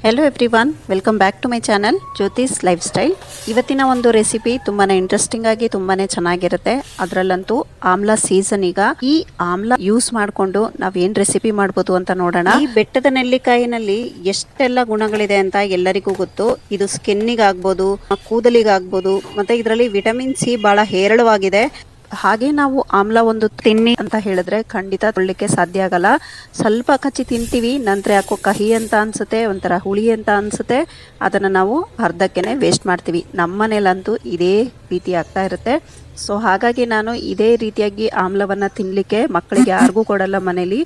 Hello everyone, welcome back to my channel Jyoti's lifestyle. ಇವತ್ತಿನ ಒಂದು recipe ತುಂಬಾನೇ interesting ಆಗಿ ತುಂಬಾನೇ ಚೆನ್ನಾಗಿರುತ್ತೆ. ಅದರಲ್ಲಂತೂ ಆಮ್ಲ ಸೀಸನ್. ಈಗ ಈ ಆಮ್ಲ ಯೂಸ್ ಮಾಡಿಕೊಂಡು ನಾವ್ ಏನ್ ರೆಸಿಪಿ ಮಾಡ್ಬೋದು ಅಂತ ನೋಡೋಣ. ಈ ಬೆಟ್ಟದ ನೆಲ್ಲಿಕಾಯಿನಲ್ಲಿ ಎಷ್ಟೆಲ್ಲ ಗುಣಗಳಿದೆ ಅಂತ ಎಲ್ಲರಿಗೂ ಗೊತ್ತು. ಇದು ಸ್ಕಿನ್ನಿಗೆ ಆಗ್ಬೋದು, ಕೂದಲಿಗಾಗ್ಬೋದು, ಮತ್ತೆ ಇದರಲ್ಲಿ ವಿಟಮಿನ್ ಸಿ ಬಹಳ ಹೇರಳವಾಗಿದೆ. ಹಾಗೆ ನಾವು ಆಮ್ಲ ಒಂದು ತಿನ್ನಿ ಅಂತ ಹೇಳಿದ್ರೆ ಖಂಡಿತ ತೊಳ್ಳಿಕ್ಕೆ ಸಾಧ್ಯ ಆಗಲ್ಲ. ಸ್ವಲ್ಪ ಕಚ್ಚಿ ತಿಂತೀವಿ, ನಂತರ ಯಾಕೋ ಕಹಿ ಅಂತ ಅನ್ಸುತ್ತೆ, ಒಂಥರ ಹುಳಿ ಅಂತ ಅನ್ಸುತ್ತೆ. ಅದನ್ನ ನಾವು ಅರ್ಧಕ್ಕೆನೆ ವೇಸ್ಟ್ ಮಾಡ್ತೀವಿ. ನಮ್ಮ ಮನೇಲಂತೂ ಇದೇ ರೀತಿ ಆಗ್ತಾ ಇರುತ್ತೆ. ಸೊ ಹಾಗಾಗಿ ನಾನು ಇದೇ ರೀತಿಯಾಗಿ ಆಮ್ಲವನ್ನ ತಿನ್ಲಿಕ್ಕೆ ಮಕ್ಕಳಿಗೆ ಯಾರಿಗೂ ಕೊಡಲ್ಲ ಮನೇಲಿ.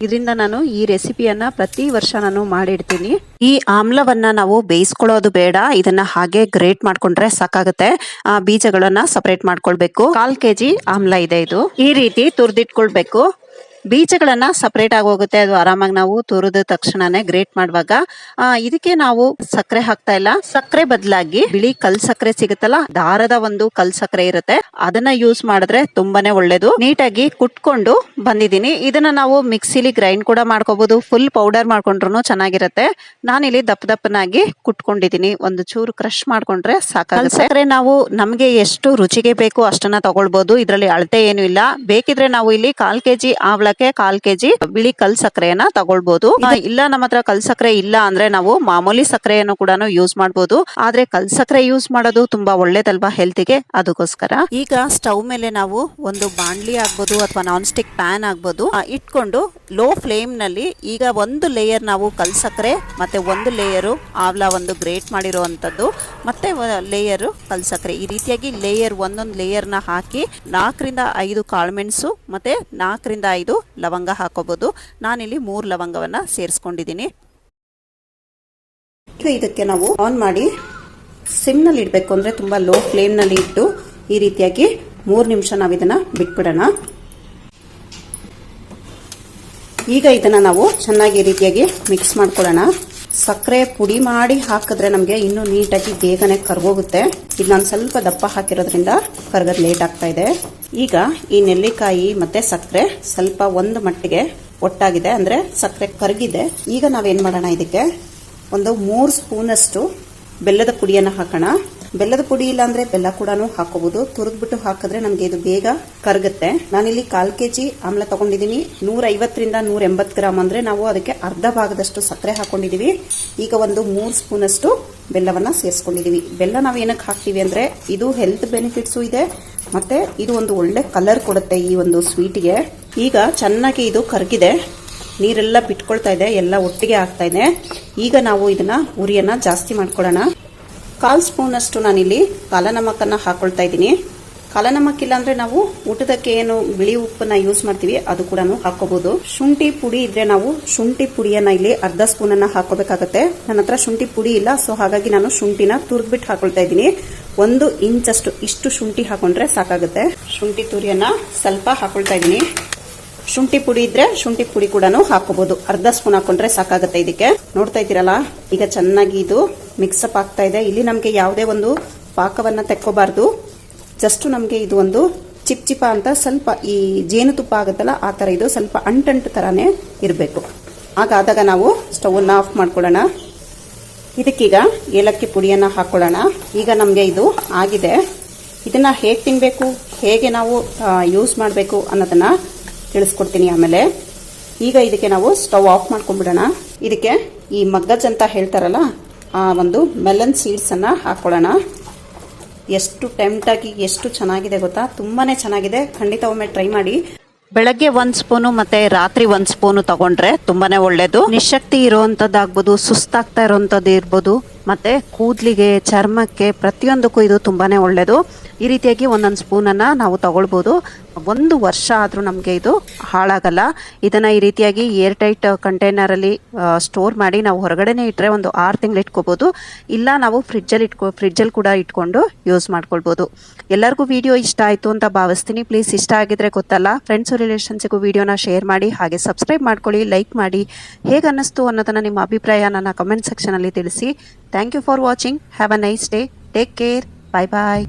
ಇದರಿಂದ ನಾನು ಈ ರೆಸಿಪಿಯನ್ನ ಪ್ರತಿ ವರ್ಷ ನಾನು ಮಾಡಿಡ್ತೀನಿ. ಈ ಆಮ್ಲವನ್ನ ನಾವು ಬೇಯಿಸ್ಕೊಳ್ಳೋದು ಬೇಡ, ಇದನ್ನ ಹಾಗೆ ಗ್ರೇಟ್ ಮಾಡ್ಕೊಂಡ್ರೆ ಸಾಕಾಗುತ್ತೆ. ಬೀಜಗಳನ್ನ ಸಪರೇಟ್ ಮಾಡ್ಕೊಳ್ಬೇಕು. 1/4 kg ಆಮ್ಲ ಇದೆ. ಇದು ಈ ರೀತಿ ತುರ್ದಿಟ್ಕೊಳ್ಬೇಕು. ಬೀಜಗಳನ್ನ ಸಪರೇಟ್ ಆಗಿ ಹೋಗುತ್ತೆ, ಅದು ಆರಾಮಾಗಿ ನಾವು ತುರಿದ ತಕ್ಷಣನೇ ಗ್ರೇಟ್ ಮಾಡುವಾಗ. ಇದಕ್ಕೆ ನಾವು ಸಕ್ಕರೆ ಹಾಕ್ತಾ ಇಲ್ಲ. ಸಕ್ಕರೆ ಬದಲಾಗಿ ಬಿಳಿ ಕಲ್ ಸಕ್ಕರೆ ಸಿಗುತ್ತಲ್ಲ, ದಾರದ ಒಂದು ಕಲ್ ಸಕ್ಕರೆ ಇರುತ್ತೆ, ಅದನ್ನ ಯೂಸ್ ಮಾಡಿದ್ರೆ ತುಂಬಾನೇ ಒಳ್ಳೇದು. ನೀಟಾಗಿ ಕುಟ್ಕೊಂಡು ಬಂದಿದ್ದೀನಿ. ಇದನ್ನ ನಾವು ಮಿಕ್ಸಿಲಿ ಗ್ರೈಂಡ್ ಕೂಡ ಮಾಡ್ಕೋಬಹುದು, ಫುಲ್ ಪೌಡರ್ ಮಾಡ್ಕೊಂಡ್ರು ಚೆನ್ನಾಗಿರುತ್ತೆ. ನಾನಿಲ್ಲಿ ದಪ್ಪನಾಗಿ ಕುಟ್ಕೊಂಡಿದ್ದೀನಿ. ಒಂದು ಚೂರು ಕ್ರಶ್ ಮಾಡ್ಕೊಂಡ್ರೆ ಸಾಕಾಗುತ್ತೆ. ಸಕ್ಕರೆ ನಾವು ನಮ್ಗೆ ಎಷ್ಟು ರುಚಿಗೆ ಬೇಕು ಅಷ್ಟನ್ನ ತಗೊಳ್ಬಹುದು. ಇದರಲ್ಲಿ ಅಳತೆ ಏನು ಇಲ್ಲ. ಬೇಕಿದ್ರೆ ನಾವು ಇಲ್ಲಿ 1/4 kg ಆಮ್ಲಕ್ಕೆ 1/4 kg ಬಿಳಿ ಕಲ್ ಸಕ್ಕರೆಯನ್ನ ತಗೊಳ್ಬಹುದು. ಇಲ್ಲ ನಮ್ಮ ಹತ್ರ ಕಲ್ ಸಕ್ಕರೆ ಇಲ್ಲ ಅಂದ್ರೆ ನಾವು ಮಾಮೂಲಿ ಸಕ್ಕರೆಯನ್ನು ಕೂಡ ಯೂಸ್ ಮಾಡಬಹುದು. ಆದ್ರೆ ಕಲ್ ಸಕ್ಕರೆ ಯೂಸ್ ಮಾಡೋದು ತುಂಬಾ ಒಳ್ಳೇದಲ್ವಾ ಹೆಲ್ತ್ಗೆ, ಅದಕ್ಕೋಸ್ಕರ. ಈಗ ಸ್ಟವ್ ಮೇಲೆ ನಾವು ಒಂದು ಬಾಂಡ್ಲಿ ಆಗ್ಬೋದು ಅಥವಾ ನಾನ್ ಸ್ಟಿಕ್ ಪ್ಯಾನ್ ಆಗ್ಬೋದು ಇಟ್ಕೊಂಡು ಲೋ ಫ್ಲೇಮ್ ನಲ್ಲಿ ಈಗ ಒಂದು ಲೇಯರ್ ನಾವು ಕಲ್ ಸಕ್ಕರೆ ಮತ್ತೆ ಒಂದು ಲೇಯರು ಆಮ್ಲ ಒಂದು ಗ್ರೇಟ್ ಮಾಡಿರುವಂತದ್ದು ಮತ್ತೆ ಲೇಯರ್ ಕಲ್ ಸಕ್ಕರೆ, ಈ ರೀತಿಯಾಗಿ ಲೇಯರ್ ಒಂದೊಂದು ಲೇಯರ್ ನ ಹಾಕಿ 4 ರಿಂದ 5 ಕಾಳುಮೆಣಸು ಮತ್ತೆ 4 ರಿಂದ 5 ಲವಂಗ ಹಾಕೋಬಹುದು. ನಾನಿಲ್ಲಿ 3 ಲವಂಗವನ್ನ ಸೇರಿಸ್ಕೊಂಡಿದ್ದೀನಿ. ಇದಕ್ಕೆ ನಾವು ಆನ್ ಮಾಡಿ ಸಿಮ್ ನಲ್ಲಿ ಇಡಬೇಕು. ಅಂದ್ರೆ ತುಂಬಾ ಲೋ ಫ್ಲೇಮ್ ನಲ್ಲಿ ಇಟ್ಟು ಈ ರೀತಿಯಾಗಿ 3 ನಿಮಿಷ ನಾವು ಇದನ್ನ ಬಿಟ್ಬಿಡೋಣ. ಈಗ ಇದನ್ನ ನಾವು ಚೆನ್ನಾಗಿ ಈ ರೀತಿಯಾಗಿ ಮಿಕ್ಸ್ ಮಾಡ್ಕೊಳ್ಳೋಣ. ಸಕ್ಕರೆ ಪುಡಿ ಮಾಡಿ ಹಾಕಿದ್ರೆ ನಮಗೆ ಇನ್ನೂ ನೀಟಾಗಿ ಬೇಗನೆ ಕರ್ಗೋಗುತ್ತೆ. ಇದು ನಾನು ಸ್ವಲ್ಪ ದಪ್ಪ ಹಾಕಿರೋದ್ರಿಂದ ಕರ್ಗೋದು ಲೇಟ್ ಆಗ್ತಾ ಇದೆ. ಈಗ ಈ ನೆಲ್ಲಿಕಾಯಿ ಮತ್ತೆ ಸಕ್ಕರೆ ಸ್ವಲ್ಪ ಒಂದು ಮಟ್ಟಿಗೆ ಒಟ್ಟಾಗಿದೆ, ಅಂದ್ರೆ ಸಕ್ಕರೆ ಕರಗಿದೆ. ಈಗ ನಾವೇನ್ ಮಾಡೋಣ, ಇದಕ್ಕೆ ಒಂದು 3 ಸ್ಪೂನ್ ಅಷ್ಟು ಬೆಲ್ಲದ ಪುಡಿಯನ್ನ ಹಾಕೋಣ. ಬೆಲ್ಲದ ಪುಡಿ ಇಲ್ಲ ಅಂದ್ರೆ ಬೆಲ್ಲ ಕೂಡ ಹಾಕೋಬಹುದು. ತುರಿದ್ಬಿಟ್ಟು ಹಾಕಿದ್ರೆ ನಮ್ಗೆ ಇದು ಬೇಗ ಕರಗುತ್ತೆ. ನಾನಿಲ್ಲಿ 1/4 kg ಆಮ್ಲ ತಗೊಂಡಿದೀನಿ. 150 ರಿಂದ 180 ಗ್ರಾಮ್ ಅಂದ್ರೆ ನಾವು ಅದಕ್ಕೆ ಅರ್ಧ ಭಾಗದಷ್ಟು ಸಕ್ಕರೆ ಹಾಕೊಂಡಿದೀವಿ. ಈಗ ಒಂದು 3 ಸ್ಪೂನ್ ಅಷ್ಟು ಬೆಲ್ಲವನ್ನ ಸೇರಿಸ್ಕೊಂಡಿದೀವಿ. ಬೆಲ್ಲ ನಾವ್ ಏನಕ್ಕೆ ಹಾಕ್ತಿವಿ ಅಂದ್ರೆ ಇದು ಹೆಲ್ತ್ ಬೆನಿಫಿಟ್ಸು ಇದೆ, ಮತ್ತೆ ಇದು ಒಂದು ಒಳ್ಳೆ ಕಲರ್ ಕೊಡುತ್ತೆ ಈ ಒಂದು ಸ್ವೀಟ್ಗೆ. ಈಗ ಚೆನ್ನಾಗಿ ಇದು ಕರಗಿದೆ, ನೀರೆಲ್ಲ ಬಿಟ್ಕೊಳ್ತಾ ಇದೆ, ಎಲ್ಲ ಒಟ್ಟಿಗೆ ಆಗ್ತಾ ಇದೆ. ಈಗ ನಾವು ಇದನ್ನ ಉರಿಯನ್ನ ಜಾಸ್ತಿ ಮಾಡ್ಕೊಳ್ಳೋಣ. 1/4 ಸ್ಪೂನ್ ಅಷ್ಟು ನಾನಿಲ್ಲಿ ಕಾಲನಮಕನ್ನ ಹಾಕೊಳ್ತಾ ಇದ್ದೀನಿ. ಕಾಲನಮಕ್ ಇಲ್ಲ ಅಂದ್ರೆ ನಾವು ಊಟದಕ್ಕೆ ಏನು ಬಿಳಿ ಉಪ್ಪನ್ನ ಯೂಸ್ ಮಾಡ್ತೀವಿ ಅದು ಕೂಡ ಹಾಕೋಬಹುದು. ಶುಂಠಿ ಪುಡಿ ಇದ್ರೆ ನಾವು ಶುಂಠಿ ಪುಡಿಯನ್ನ ಇಲ್ಲಿ ಅರ್ಧ ಸ್ಪೂನ್ ಅನ್ನ ಹಾಕೋಬೇಕಾಗತ್ತೆ. ನನ್ನ ಹತ್ರ ಶುಂಠಿ ಪುಡಿ ಇಲ್ಲ, ಸೊ ಹಾಗಾಗಿ ನಾನು ಶುಂಠಿನ ತುರ್ದ್ಬಿಟ್ಟು ಹಾಕೊಳ್ತಾ ಇದ್ದೀನಿ. 1 ಇಂಚ್ ಅಷ್ಟು ಇಷ್ಟು ಶುಂಠಿ ಹಾಕೊಂಡ್ರೆ ಸಾಕಾಗುತ್ತೆ. ಶುಂಠಿ ತುರಿಯನ್ನ ಸ್ವಲ್ಪ ಹಾಕೊಳ್ತಾ ಇದ್ದೀನಿ. ಶುಂಠಿ ಪುಡಿ ಇದ್ರೆ ಶುಂಠಿ ಪುಡಿ ಕೂಡ ಹಾಕೋಬಹುದು. ಅರ್ಧ ಸ್ಪೂನ್ ಹಾಕೊಂಡ್ರೆ ಸಾಕಾಗುತ್ತೆ. ಇದಕ್ಕೆ ನೋಡ್ತಾ ಇದ್ದೀರಲ್ಲ, ಈಗ ಚೆನ್ನಾಗಿ ಇದು ಮಿಕ್ಸಪ್ ಆಗ್ತಾ ಇದೆ. ಇಲ್ಲಿ ನಮ್ಗೆ ಯಾವುದೇ ಒಂದು ಪಾಕವನ್ನ ತೆಕ್ಕೋಬಾರ್ದು. ಜಸ್ಟ್ ನಮ್ಗೆ ಇದು ಒಂದು ಚಿಪ್ ಚಿಪ ಅಂತ ಸ್ವಲ್ಪ ಈ ಜೇನುತುಪ್ಪ ಆಗುತ್ತಲ್ಲ ಆ ತರ ಇದು ಸ್ವಲ್ಪ ಅಂಟಂಟು ತರಾನೇ ಇರಬೇಕು. ಹಾಗಾದಾಗ ನಾವು ಸ್ಟವ್ ಅನ್ನ ಆಫ್ ಮಾಡ್ಕೊಳ್ಳೋಣ. ಇದಕ್ಕೀಗ ಏಲಕ್ಕಿ ಪುಡಿಯನ್ನ ಹಾಕೊಳ್ಳೋಣ. ಈಗ ನಮ್ಗೆ ಇದು ಆಗಿದೆ. ಇದನ್ನ ಹೇಗೆ ತಿನ್ಬೇಕು, ಹೇಗೆ ನಾವು ಯೂಸ್ ಮಾಡಬೇಕು ಅನ್ನೋದನ್ನ ತಿಳಿಸ್ಕೊಡ್ತೀನಿ ಆಮೇಲೆ. ಈಗ ಇದಕ್ಕೆ ನಾವು ಸ್ಟವ್ ಆಫ್ ಮಾಡ್ಕೊಂಡ್ಬಿಡೋಣ. ಇದಕ್ಕೆ ಈ ಮಗ್ಗಜ್ ಅಂತ ಹೇಳ್ತಾರಲ್ಲ ಆ ಒಂದು ಮೆಲನ್ ಸೀಡ್ಸ್ ಅನ್ನ ಹಾಕೊಳ್ಳೋಣ. ಎಷ್ಟು ಟೆಂಪ್ಟ್ ಆಗಿ ಎಷ್ಟು ಚೆನ್ನಾಗಿದೆ ಗೊತ್ತಾ, ತುಂಬಾನೇ ಚೆನ್ನಾಗಿದೆ. ಖಂಡಿತ ಒಮ್ಮೆ ಟ್ರೈ ಮಾಡಿ. ಬೆಳಗ್ಗೆ 1 ಸ್ಪೂನು ಮತ್ತೆ ರಾತ್ರಿ 1 ಸ್ಪೂನು ತಗೊಂಡ್ರೆ ತುಂಬಾನೇ ಒಳ್ಳೇದು. ನಿಶಕ್ತಿ ಇರುವಂತದ್ದಾಗ್ಬೋದು, ಸುಸ್ತಾಗ್ತಾ ಇರುವಂತದ್ದು ಇರ್ಬೋದು, ಮತ್ತೆ ಕೂದಲಿಗೆ, ಚರ್ಮಕ್ಕೆ, ಪ್ರತಿಯೊಂದಕ್ಕೂ ಇದು ತುಂಬಾನೇ ಒಳ್ಳೇದು. ಈ ರೀತಿಯಾಗಿ 1 ಸ್ಪೂನ್ ಅನ್ನ ನಾವು ತಗೊಳ್ಬಹುದು. 1 ವರ್ಷ ಆದ್ರೂ ನಮ್ಗೆ ಇದು ಹಾಳಾಗಲ್ಲ. ಇದನ್ನ ಈ ರೀತಿಯಾಗಿ ಏರ್ ಟೈಟ್ ಕಂಟೈನರ್ ಅಲ್ಲಿ ಸ್ಟೋರ್ ಮಾಡಿ ನಾವು ಹೊರಗಡೆನೆ ಇಟ್ರೆ ಒಂದು 6 ತಿಂಗಳು ಇಟ್ಕೋಬಹುದು. ಇಲ್ಲ ನಾವು ಫ್ರಿಡ್ಜಲ್ಲಿ ಕೂಡ ಇಟ್ಕೊಂಡು ಯೂಸ್ ಮಾಡ್ಕೊಳ್ಬಹುದು. ಎಲ್ಲರಿಗೂ ವಿಡಿಯೋ ಇಷ್ಟ ಆಯ್ತು ಅಂತ ಭಾವಿಸ್ತೀನಿ. ಪ್ಲೀಸ್ ಇಷ್ಟ ಆಗಿದ್ರೆ ಗೊತ್ತಲ್ಲ, ಫ್ರೆಂಡ್ಸ್ ರಿಲೇಷನ್ಸ್ಗೂ ವಿಡಿಯೋನ ಶೇರ್ ಮಾಡಿ, ಹಾಗೆ ಸಬ್ಸ್ಕ್ರೈಬ್ ಮಾಡ್ಕೊಳ್ಳಿ, ಲೈಕ್ ಮಾಡಿ. ಹೇಗೆ ಅನ್ನಿಸ್ತು ಅನ್ನೋದನ್ನ ನಿಮ್ಮ ಅಭಿಪ್ರಾಯ ನನ್ನ ಕಮೆಂಟ್ ಸೆಕ್ಷನ್ ಅಲ್ಲಿ ತಿಳಿಸಿ. Thank you for watching. Have a nice day. Take care. Bye bye.